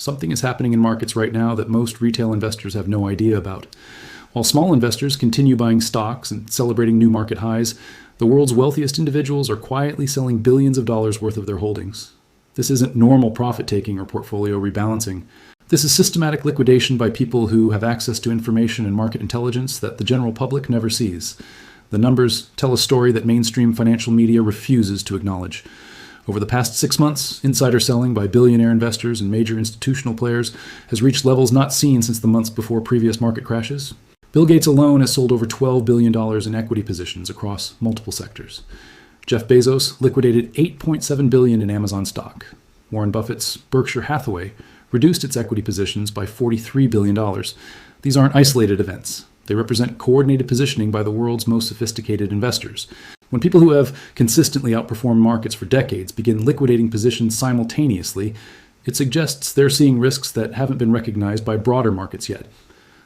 Something is happening in markets right now that most retail investors have no idea about. While small investors continue buying stocks and celebrating new market highs, the world's wealthiest individuals are quietly selling billions of dollars worth of their holdings. This isn't normal profit-taking or portfolio rebalancing. This is systematic liquidation by people who have access to information and market intelligence that the general public never sees. The numbers tell a story that mainstream financial media refuses to acknowledge. Over the past 6 months, insider selling by billionaire investors and major institutional players has reached levels not seen since the months before previous market crashes. Bill Gates alone has sold over $12 billion in equity positions across multiple sectors. Jeff Bezos liquidated $8.7 billion in Amazon stock. Warren Buffett's Berkshire Hathaway reduced its equity positions by $43 billion. These aren't isolated events. They represent coordinated positioning by the world's most sophisticated investors. When people who have consistently outperformed markets for decades begin liquidating positions simultaneously, it suggests they're seeing risks that haven't been recognized by broader markets yet.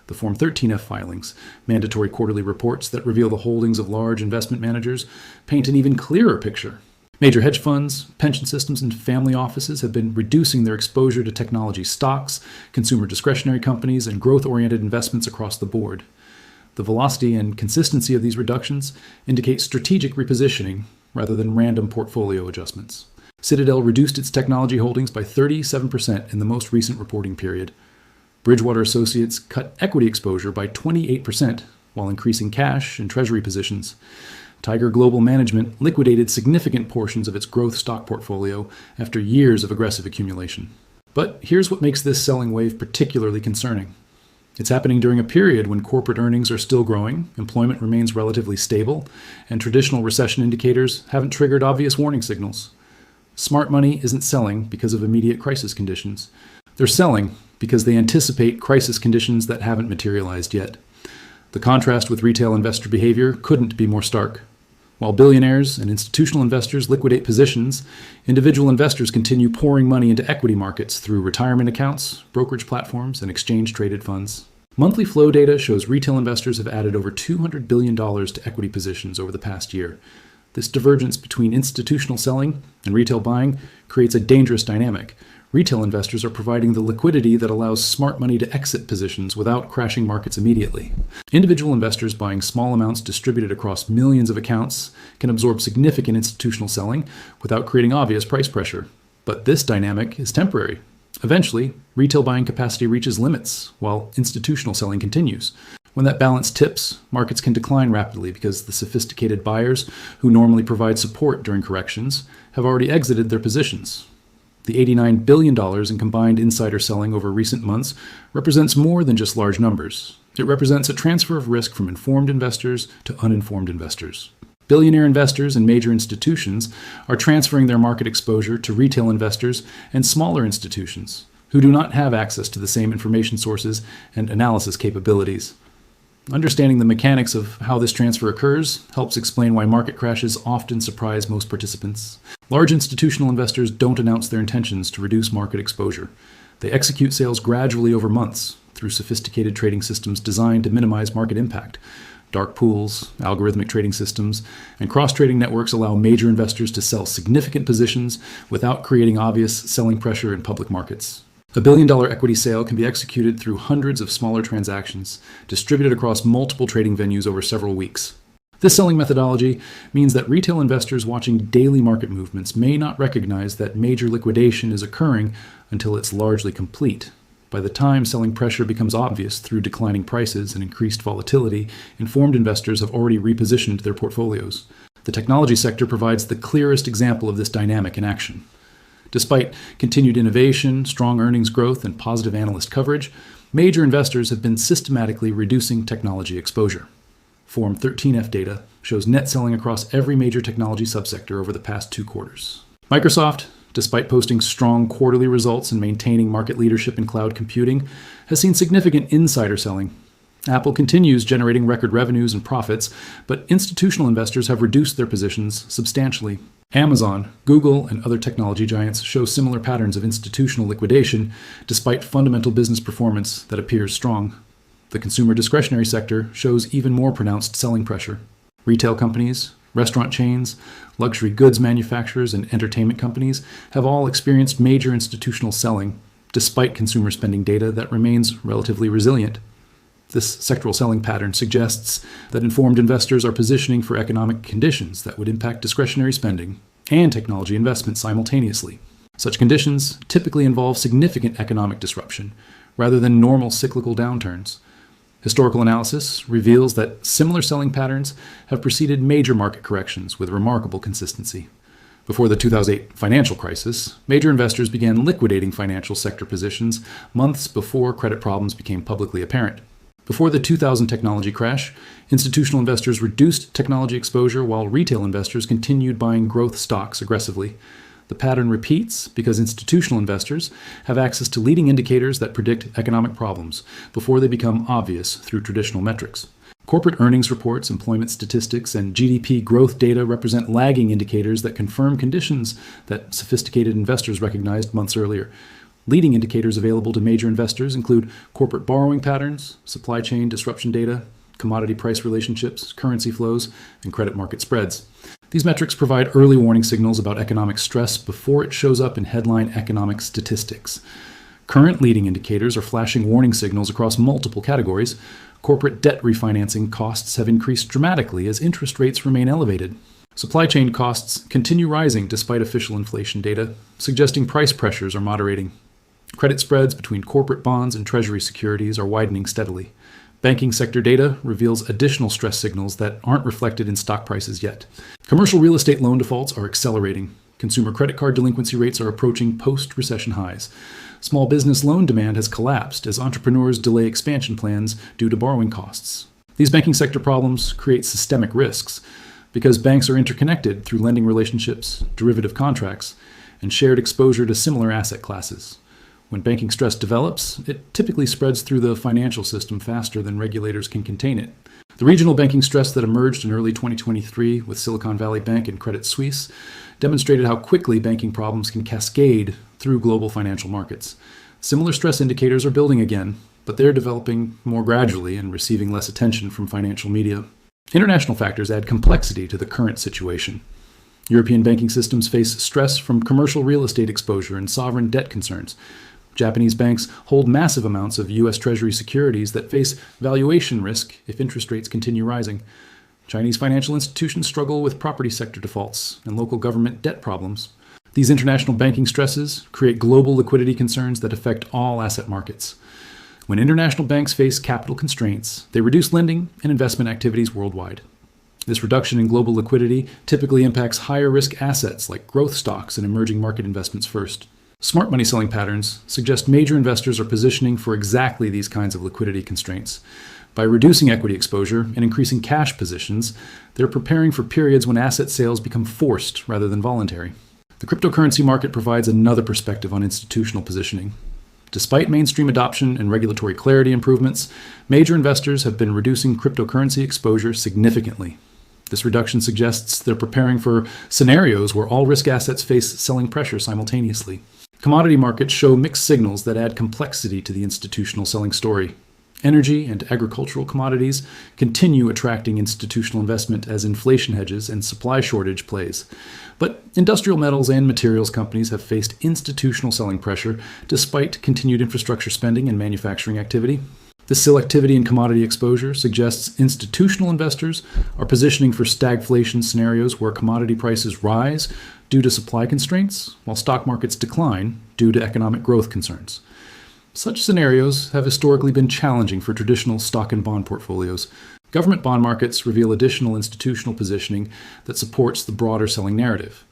The Form 13F filings, mandatory quarterly reports that reveal the holdings of large investment managers, paint an even clearer picture. Major hedge funds, pension systems, and family offices have been reducing their exposure to technology stocks, consumer discretionary companies, and growth-oriented investments across the board. The velocity and consistency of these reductions indicate strategic repositioning rather than random portfolio adjustments. Citadel reduced its technology holdings by 37% in the most recent reporting period. Bridgewater Associates cut equity exposure by 28% while increasing cash and treasury positions. Tiger Global Management liquidated significant portions of its growth stock portfolio after years of aggressive accumulation. But here's what makes this selling wave particularly concerning. It's happening during a period when corporate earnings are still growing, employment remains relatively stable, and traditional recession indicators haven't triggered obvious warning signals. Smart money isn't selling because of immediate crisis conditions. They're selling because they anticipate crisis conditions that haven't materialized yet. The contrast with retail investor behavior couldn't be more stark. While billionaires and institutional investors liquidate positions, individual investors continue pouring money into equity markets through retirement accounts, brokerage platforms, and exchange-traded funds. Monthly flow data shows retail investors have added over $200 billion to equity positions over the past year. This divergence between institutional selling and retail buying creates a dangerous dynamic. Retail investors are providing the liquidity that allows smart money to exit positions without crashing markets immediately. Individual investors buying small amounts distributed across millions of accounts can absorb significant institutional selling without creating obvious price pressure. But this dynamic is temporary. Eventually, retail buying capacity reaches limits, while institutional selling continues. When that balance tips, markets can decline rapidly because the sophisticated buyers who normally provide support during corrections have already exited their positions. The $89 billion in combined insider selling over recent months represents more than just large numbers. It represents a transfer of risk from informed investors to uninformed investors. Billionaire investors and major institutions are transferring their market exposure to retail investors and smaller institutions who do not have access to the same information sources and analysis capabilities. Understanding the mechanics of how this transfer occurs helps explain why market crashes often surprise most participants. Large institutional investors don't announce their intentions to reduce market exposure. They execute sales gradually over months through sophisticated trading systems designed to minimize market impact. Dark pools, algorithmic trading systems, and cross-trading networks allow major investors to sell significant positions without creating obvious selling pressure in public markets. A billion-dollar equity sale can be executed through hundreds of smaller transactions, distributed across multiple trading venues over several weeks. This selling methodology means that retail investors watching daily market movements may not recognize that major liquidation is occurring until it's largely complete. By the time selling pressure becomes obvious through declining prices and increased volatility, informed investors have already repositioned their portfolios. The technology sector provides the clearest example of this dynamic in action. Despite continued innovation, strong earnings growth, and positive analyst coverage, major investors have been systematically reducing technology exposure. Form 13F data shows net selling across every major technology subsector over the past 2 quarters. Microsoft, despite posting strong quarterly results and maintaining market leadership in cloud computing, has seen significant insider selling. Apple continues generating record revenues and profits, but institutional investors have reduced their positions substantially. Amazon, Google, and other technology giants show similar patterns of institutional liquidation despite fundamental business performance that appears strong. The consumer discretionary sector shows even more pronounced selling pressure. Retail companies, restaurant chains, luxury goods manufacturers, and entertainment companies have all experienced major institutional selling, despite consumer spending data that remains relatively resilient. This sectoral selling pattern suggests that informed investors are positioning for economic conditions that would impact discretionary spending and technology investment simultaneously. Such conditions typically involve significant economic disruption rather than normal cyclical downturns. Historical analysis reveals that similar selling patterns have preceded major market corrections with remarkable consistency. Before the 2008 financial crisis, major investors began liquidating financial sector positions months before credit problems became publicly apparent. Before the 2000 technology crash, institutional investors reduced technology exposure while retail investors continued buying growth stocks aggressively. The pattern repeats because institutional investors have access to leading indicators that predict economic problems before they become obvious through traditional metrics. Corporate earnings reports, employment statistics, and GDP growth data represent lagging indicators that confirm conditions that sophisticated investors recognized months earlier. Leading indicators available to major investors include corporate borrowing patterns, supply chain disruption data, commodity price relationships, currency flows, and credit market spreads. These metrics provide early warning signals about economic stress before it shows up in headline economic statistics. Current leading indicators are flashing warning signals across multiple categories. Corporate debt refinancing costs have increased dramatically as interest rates remain elevated. Supply chain costs continue rising despite official inflation data, suggesting price pressures are moderating. Credit spreads between corporate bonds and treasury securities are widening steadily. Banking sector data reveals additional stress signals that aren't reflected in stock prices yet. Commercial real estate loan defaults are accelerating. Consumer credit card delinquency rates are approaching post-recession highs. Small business loan demand has collapsed as entrepreneurs delay expansion plans due to borrowing costs. These banking sector problems create systemic risks because banks are interconnected through lending relationships, derivative contracts, and shared exposure to similar asset classes. When banking stress develops, it typically spreads through the financial system faster than regulators can contain it. The regional banking stress that emerged in early 2023 with Silicon Valley Bank and Credit Suisse demonstrated how quickly banking problems can cascade through global financial markets. Similar stress indicators are building again, but they're developing more gradually and receiving less attention from financial media. International factors add complexity to the current situation. European banking systems face stress from commercial real estate exposure and sovereign debt concerns. Japanese banks hold massive amounts of U.S. Treasury securities that face valuation risk if interest rates continue rising. Chinese financial institutions struggle with property sector defaults and local government debt problems. These international banking stresses create global liquidity concerns that affect all asset markets. When international banks face capital constraints, they reduce lending and investment activities worldwide. This reduction in global liquidity typically impacts higher risk assets like growth stocks and emerging market investments first. Smart money selling patterns suggest major investors are positioning for exactly these kinds of liquidity constraints. By reducing equity exposure and increasing cash positions, they're preparing for periods when asset sales become forced rather than voluntary. The cryptocurrency market provides another perspective on institutional positioning. Despite mainstream adoption and regulatory clarity improvements, major investors have been reducing cryptocurrency exposure significantly. This reduction suggests they're preparing for scenarios where all risk assets face selling pressure simultaneously. Commodity markets show mixed signals that add complexity to the institutional selling story. Energy and agricultural commodities continue attracting institutional investment as inflation hedges and supply shortage plays. But industrial metals and materials companies have faced institutional selling pressure despite continued infrastructure spending and manufacturing activity. This selectivity in commodity exposure suggests institutional investors are positioning for stagflation scenarios where commodity prices rise due to supply constraints, while stock markets decline due to economic growth concerns. Such scenarios have historically been challenging for traditional stock and bond portfolios. Government bond markets reveal additional institutional positioning that supports the broader selling narrative.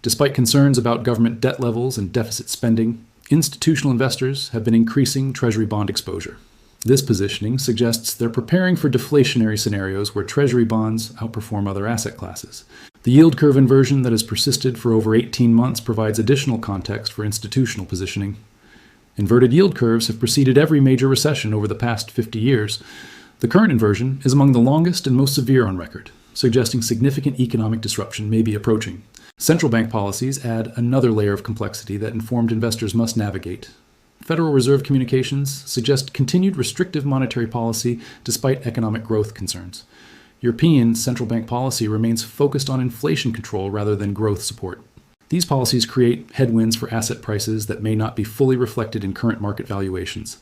Despite concerns about government debt levels and deficit spending, institutional investors have been increasing Treasury bond exposure. This positioning suggests they're preparing for deflationary scenarios where Treasury bonds outperform other asset classes. The yield curve inversion that has persisted for over 18 months provides additional context for institutional positioning. Inverted yield curves have preceded every major recession over the past 50 years. The current inversion is among the longest and most severe on record, suggesting significant economic disruption may be approaching. Central bank policies add another layer of complexity that informed investors must navigate. Federal Reserve communications suggest continued restrictive monetary policy despite economic growth concerns. European central bank policy remains focused on inflation control rather than growth support. These policies create headwinds for asset prices that may not be fully reflected in current market valuations.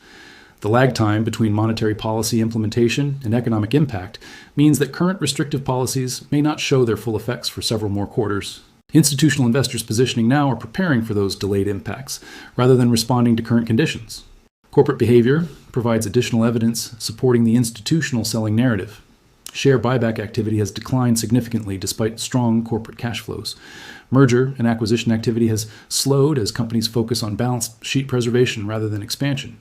The lag time between monetary policy implementation and economic impact means that current restrictive policies may not show their full effects for several more quarters. Institutional investors positioning now are preparing for those delayed impacts, rather than responding to current conditions. Corporate behavior provides additional evidence supporting the institutional selling narrative. Share buyback activity has declined significantly despite strong corporate cash flows. Merger and acquisition activity has slowed as companies focus on balance sheet preservation rather than expansion.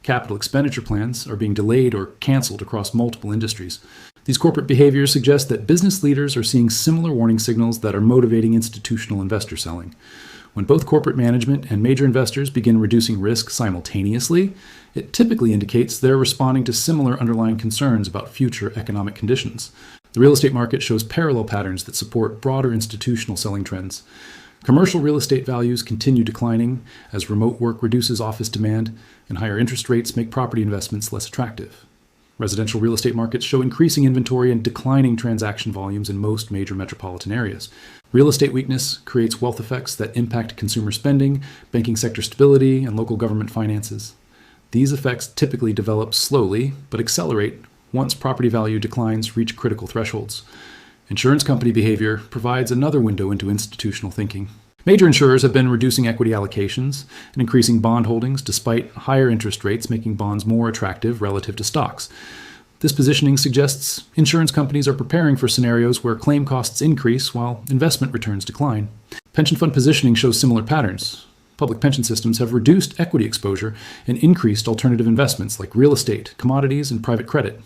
Capital expenditure plans are being delayed or canceled across multiple industries. These corporate behaviors suggest that business leaders are seeing similar warning signals that are motivating institutional investor selling. When both corporate management and major investors begin reducing risk simultaneously, it typically indicates they're responding to similar underlying concerns about future economic conditions. The real estate market shows parallel patterns that support broader institutional selling trends. Commercial real estate values continue declining as remote work reduces office demand, and higher interest rates make property investments less attractive. Residential real estate markets show increasing inventory and declining transaction volumes in most major metropolitan areas. Real estate weakness creates wealth effects that impact consumer spending, banking sector stability, and local government finances. These effects typically develop slowly, but accelerate once property value declines reach critical thresholds. Insurance company behavior provides another window into institutional thinking. Major insurers have been reducing equity allocations and increasing bond holdings despite higher interest rates making bonds more attractive relative to stocks. This positioning suggests insurance companies are preparing for scenarios where claim costs increase while investment returns decline. Pension fund positioning shows similar patterns. Public pension systems have reduced equity exposure and increased alternative investments like real estate, commodities, and private credit.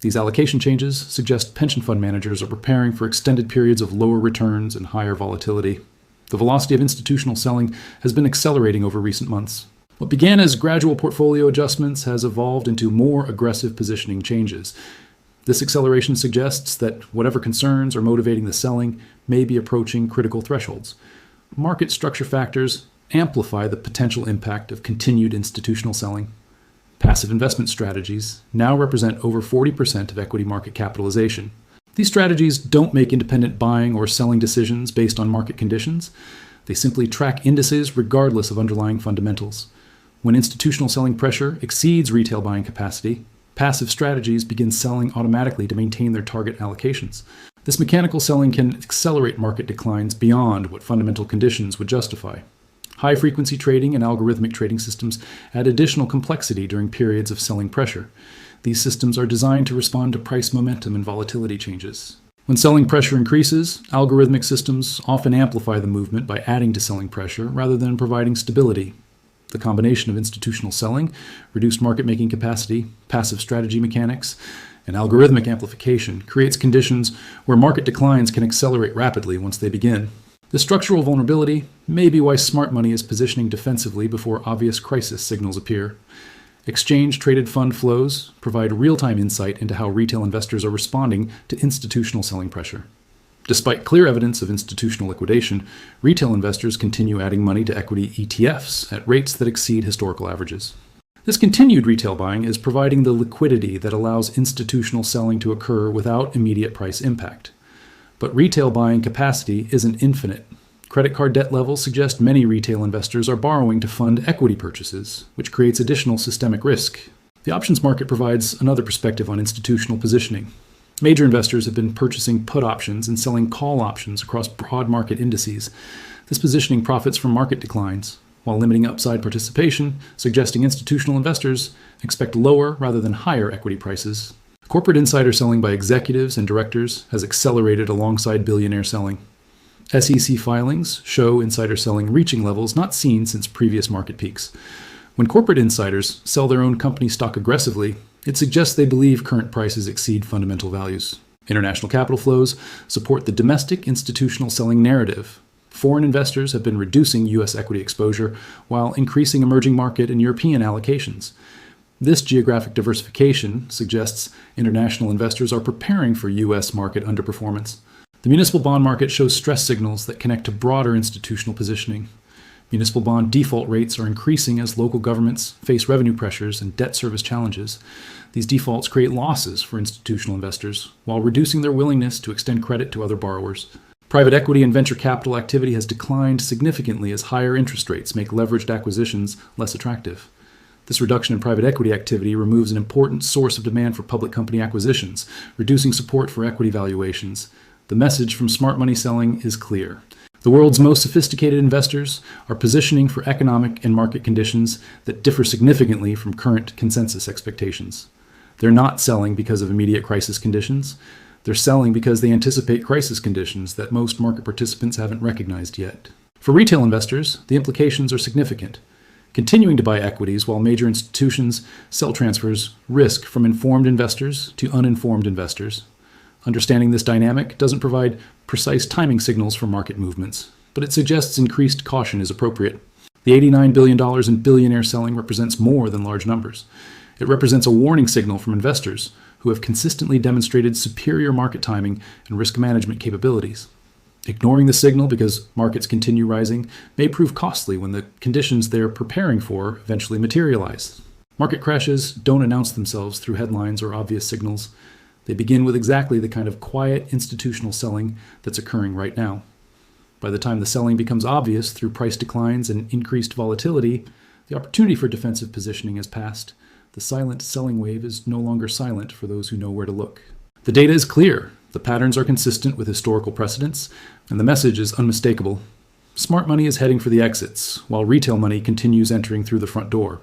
These allocation changes suggest pension fund managers are preparing for extended periods of lower returns and higher volatility. The velocity of institutional selling has been accelerating over recent months. What began as gradual portfolio adjustments has evolved into more aggressive positioning changes. This acceleration suggests that whatever concerns are motivating the selling may be approaching critical thresholds. Market structure factors amplify the potential impact of continued institutional selling. Passive investment strategies now represent over 40% of equity market capitalization. These strategies don't make independent buying or selling decisions based on market conditions. They simply track indices regardless of underlying fundamentals. When institutional selling pressure exceeds retail buying capacity, passive strategies begin selling automatically to maintain their target allocations. This mechanical selling can accelerate market declines beyond what fundamental conditions would justify. High-frequency trading and algorithmic trading systems add additional complexity during periods of selling pressure. These systems are designed to respond to price momentum and volatility changes. When selling pressure increases, algorithmic systems often amplify the movement by adding to selling pressure rather than providing stability. The combination of institutional selling, reduced market-making capacity, passive strategy mechanics, and algorithmic amplification creates conditions where market declines can accelerate rapidly once they begin. This structural vulnerability may be why smart money is positioning defensively before obvious crisis signals appear. Exchange-traded fund flows provide real-time insight into how retail investors are responding to institutional selling pressure. Despite clear evidence of institutional liquidation, retail investors continue adding money to equity ETFs at rates that exceed historical averages. This continued retail buying is providing the liquidity that allows institutional selling to occur without immediate price impact. But retail buying capacity isn't infinite. Credit card debt levels suggest many retail investors are borrowing to fund equity purchases, which creates additional systemic risk. The options market provides another perspective on institutional positioning. Major investors have been purchasing put options and selling call options across broad market indices. This positioning profits from market declines, while limiting upside participation, suggesting institutional investors expect lower rather than higher equity prices. Corporate insider selling by executives and directors has accelerated alongside billionaire selling. SEC filings show insider selling reaching levels not seen since previous market peaks. When corporate insiders sell their own company stock aggressively, it suggests they believe current prices exceed fundamental values. International capital flows support the domestic institutional selling narrative. Foreign investors have been reducing U.S. equity exposure while increasing emerging market and European allocations. This geographic diversification suggests international investors are preparing for U.S. market underperformance. The municipal bond market shows stress signals that connect to broader institutional positioning. Municipal bond default rates are increasing as local governments face revenue pressures and debt service challenges. These defaults create losses for institutional investors while reducing their willingness to extend credit to other borrowers. Private equity and venture capital activity has declined significantly as higher interest rates make leveraged acquisitions less attractive. This reduction in private equity activity removes an important source of demand for public company acquisitions, reducing support for equity valuations. The message from smart money selling is clear. The world's most sophisticated investors are positioning for economic and market conditions that differ significantly from current consensus expectations. They're not selling because of immediate crisis conditions. They're selling because they anticipate crisis conditions that most market participants haven't recognized yet. For retail investors, the implications are significant. Continuing to buy equities while major institutions sell transfers risk from informed investors to uninformed investors. Understanding this dynamic doesn't provide precise timing signals for market movements, but it suggests increased caution is appropriate. The $89 billion in billionaire selling represents more than large numbers. It represents a warning signal from investors who have consistently demonstrated superior market timing and risk management capabilities. Ignoring the signal because markets continue rising may prove costly when the conditions they're preparing for eventually materialize. Market crashes don't announce themselves through headlines or obvious signals. They begin with exactly the kind of quiet institutional selling that's occurring right now. By the time the selling becomes obvious through price declines and increased volatility, the opportunity for defensive positioning has passed. The silent selling wave is no longer silent for those who know where to look. The data is clear, the patterns are consistent with historical precedents, and the message is unmistakable. Smart money is heading for the exits, while retail money continues entering through the front door.